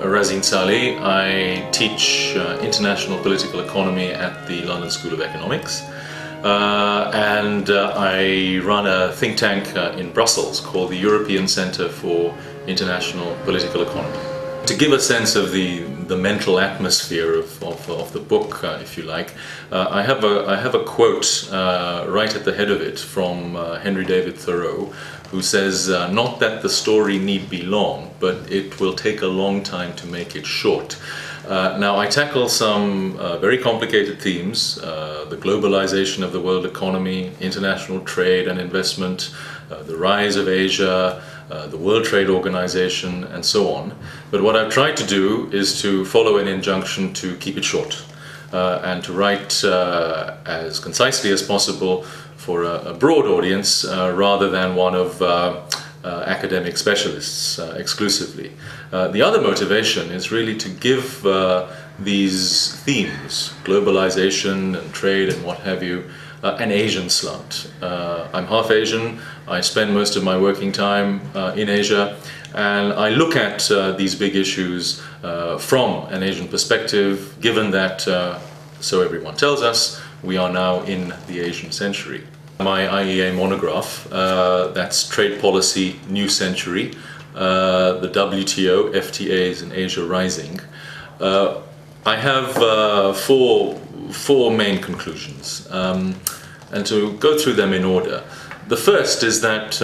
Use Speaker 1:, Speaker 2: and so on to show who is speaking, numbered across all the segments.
Speaker 1: Razeen Sally. I teach international political economy at the London School of Economics, and I run a think tank in Brussels called the European Centre for International Political Economy. To give a sense of the mental atmosphere of the book, if you like, I have a quote right at the head of it from Henry David Thoreau, who says, not that the story need be long, but it will take a long time to make it short. Now, I tackle some very complicated themes, the globalization of the world economy, international trade and investment, the rise of Asia, the World Trade Organization, and so on. But what I've tried to do is to follow an injunction to keep it short and to write as concisely as possible for a broad audience rather than one of academic specialists exclusively. The other motivation is really to give these themes, globalization and trade and what have you, an Asian slant. I'm half Asian. I spend most of my working time in Asia, and I look at these big issues from an Asian perspective, given that, so everyone tells us, we are now in the Asian century. My IEA monograph, that's Trade Policy New Century, the WTO, FTAs and Asia Rising. I have four main conclusions, and to go through them in order. The first is that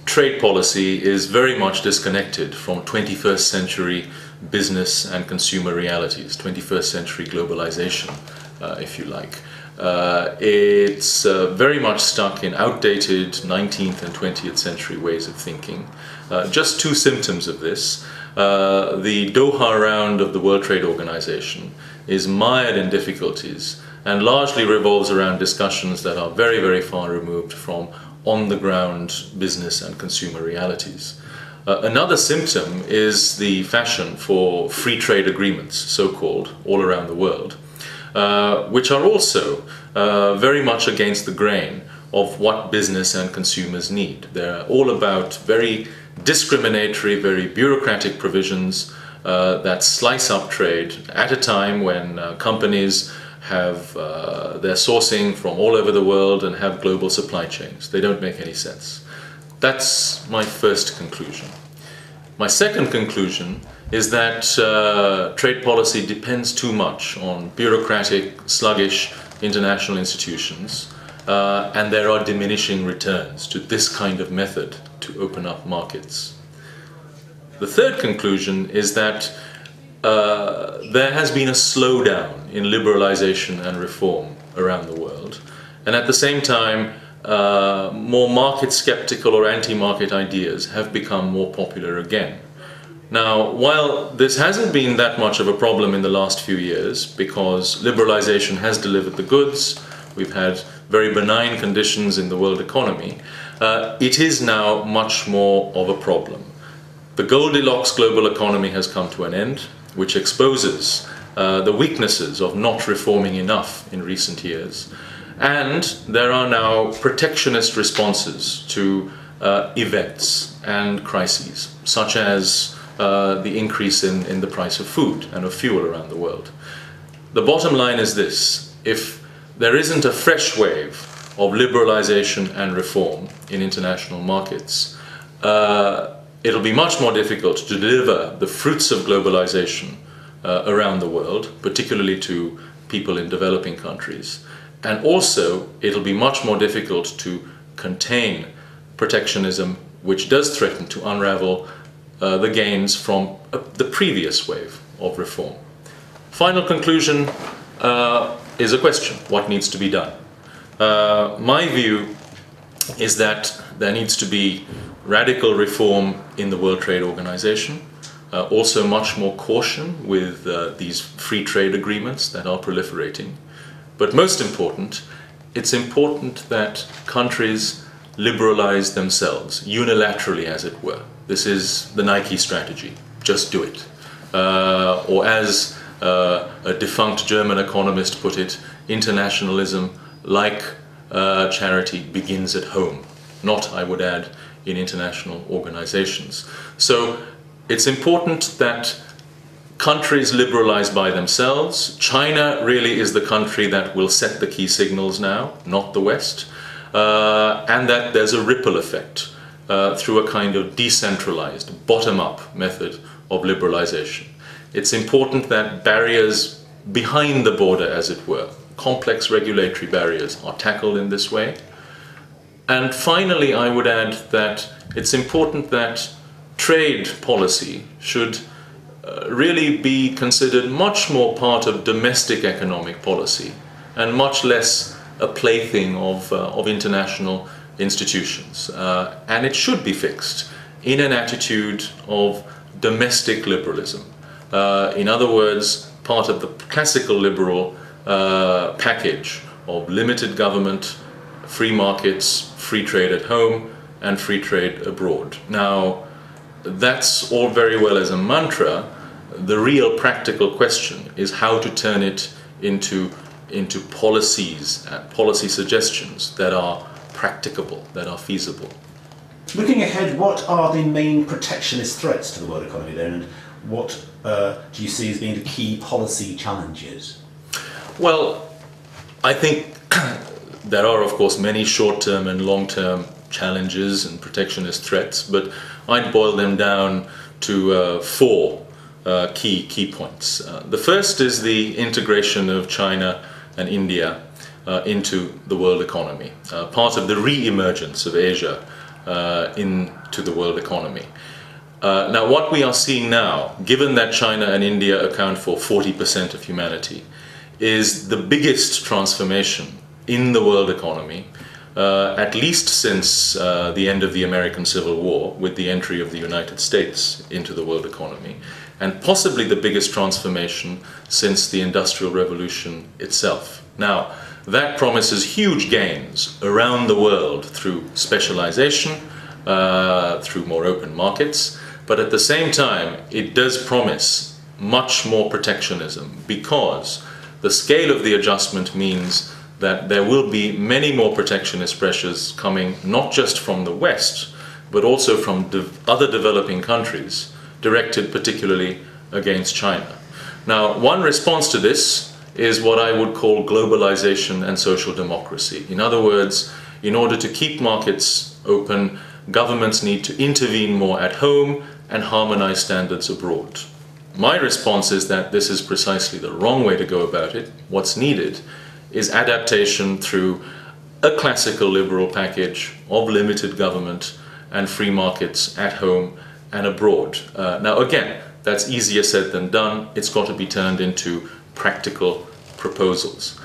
Speaker 1: trade policy is very much disconnected from 21st century business and consumer realities, 21st century globalization, if you like. It's very much stuck in outdated 19th and 20th century ways of thinking. Just two symptoms of this. The Doha round of the World Trade Organization is mired in difficulties and largely revolves around discussions that are very, very far removed from on-the-ground business and consumer realities. Another symptom is the fashion for free trade agreements, so-called, all around the world, which are also very much against the grain of what business and consumers need. They're all about very discriminatory, very bureaucratic provisions that slice up trade at a time when companies have their sourcing from all over the world and have global supply chains. They don't make any sense. That's my first conclusion. My second conclusion is that trade policy depends too much on bureaucratic, sluggish international institutions, and there are diminishing returns to this kind of method to open up markets. The third conclusion is that there has been a slowdown in liberalization and reform around the world, and at the same time more market skeptical or anti-market ideas have become more popular again. Now, while this hasn't been that much of a problem in the last few years, because liberalization has delivered the goods, we've had very benign conditions in the world economy, it is now much more of a problem. The Goldilocks global economy has come to an end, which exposes the weaknesses of not reforming enough in recent years. And there are now protectionist responses to events and crises, such as the increase in the price of food and of fuel around the world. The bottom line is this: if there isn't a fresh wave of liberalization and reform in international markets, it'll be much more difficult to deliver the fruits of globalization around the world, particularly to people in developing countries. And also, it'll be much more difficult to contain protectionism, which does threaten to unravel the gains from the previous wave of reform. Final conclusion is a question: what needs to be done? My view is that there needs to be radical reform in the World Trade Organization, also much more caution with these free trade agreements that are proliferating. But most important, it's important that countries liberalize themselves, unilaterally as it were. This is the Nike strategy: just do it. Or as a defunct German economist put it, internationalism, like charity, begins at home. Not, I would add, in international organizations. So it's important that countries liberalize by themselves. China really is the country that will set the key signals now, not the West, and that there's a ripple effect through a kind of decentralized, bottom-up method of liberalization. It's important that barriers behind the border, as it were, complex regulatory barriers, are tackled in this way. And finally, I would add that it's important that trade policy should really be considered much more part of domestic economic policy and much less a plaything of international institutions. And it should be fixed in an attitude of domestic liberalism. In other words, part of the classical liberal package of limited government, free markets, free trade at home, and free trade abroad. Now, that's all very well as a mantra. The real practical question is how to turn it into policies and policy suggestions that are practicable, that are feasible.
Speaker 2: Looking ahead, what are the main protectionist threats to the world economy then, and what do you see as being the key policy challenges?
Speaker 1: Well, I think there are, of course, many short-term and long-term challenges and protectionist threats, but I'd boil them down to four key points. The first is the integration of China and India into the world economy, part of the re-emergence of Asia into the world economy. Now, what we are seeing now, given that China and India account for 40% of humanity, is the biggest transformation in the world economy, at least since the end of the American Civil War, with the entry of the United States into the world economy, and possibly the biggest transformation since the Industrial Revolution itself. Now, that promises huge gains around the world through specialization, through more open markets, but at the same time, it does promise much more protectionism, because the scale of the adjustment means that there will be many more protectionist pressures coming not just from the West, but also from other developing countries, directed particularly against China. Now, one response to this is what I would call globalization and social democracy. In other words, in order to keep markets open, governments need to intervene more at home and harmonize standards abroad. My response is that this is precisely the wrong way to go about it. What's needed is adaptation through a classical liberal package of limited government and free markets at home and abroad. Now again, that's easier said than done. It's got to be turned into practical proposals.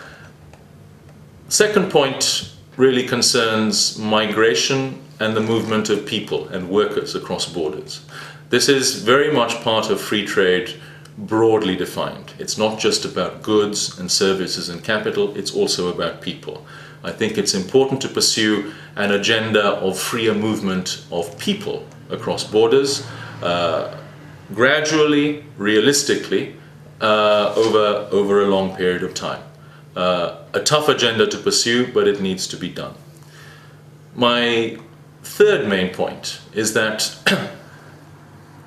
Speaker 1: Second point really concerns migration and the movement of people and workers across borders. This is very much part of free trade, broadly defined. It's not just about goods and services and capital, it's also about people. I think it's important to pursue an agenda of freer movement of people across borders, gradually, realistically, over a long period of time. A tough agenda to pursue, but it needs to be done. My third main point is that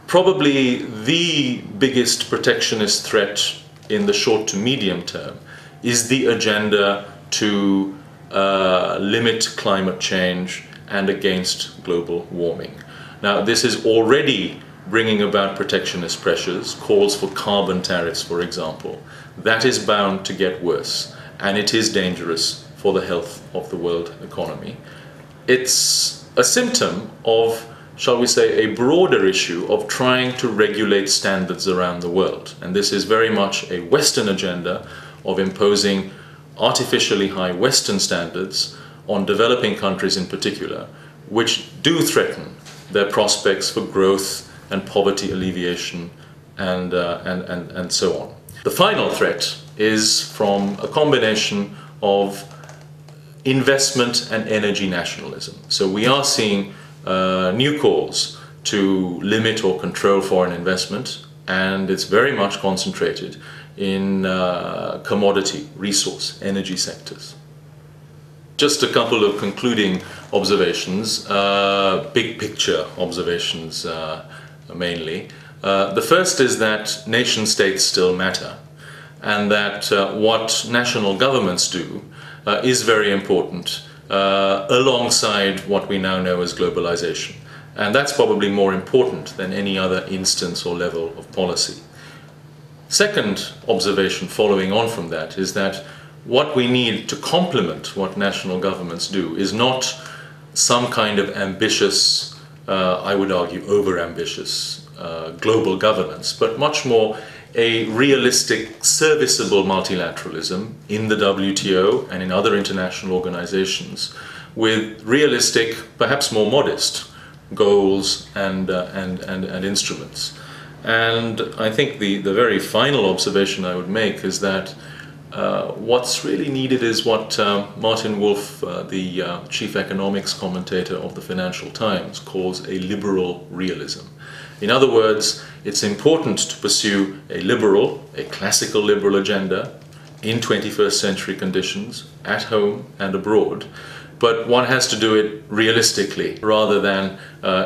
Speaker 1: probably the biggest protectionist threat in the short to medium term is the agenda to limit climate change and against global warming. Now, this is already bringing about protectionist pressures, calls for carbon tariffs, for example. That is bound to get worse, and it is dangerous for the health of the world economy. It's a symptom of, shall we say, a broader issue of trying to regulate standards around the world. And this is very much a Western agenda of imposing artificially high Western standards on developing countries in particular, which do threaten their prospects for growth and poverty alleviation and so on. The final threat is from a combination of investment and energy nationalism. So we are seeing new calls to limit or control foreign investment, and it's very much concentrated in commodity, resource, energy sectors. Just a couple of concluding observations, big picture observations mainly. The first is that nation states still matter, and that what national governments do is very important alongside what we now know as globalization. And that's probably more important than any other instance or level of policy. Second observation following on from that is that what we need to complement what national governments do is not some kind of ambitious, I would argue over-ambitious global governance, but much more a realistic, serviceable multilateralism in the WTO and in other international organizations with realistic, perhaps more modest, goals and instruments. And I think the very final observation I would make is that what's really needed is what Martin Wolf, the chief economics commentator of the Financial Times, calls a liberal realism. In other words, it's important to pursue a classical liberal agenda in 21st century conditions, at home and abroad, but one has to do it realistically rather than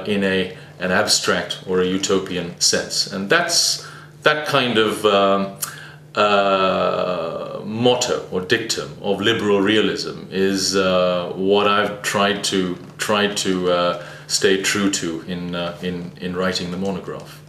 Speaker 1: in an abstract or a utopian sense. And that kind of motto or dictum of liberal realism is what I've tried to stay true to in writing the monograph.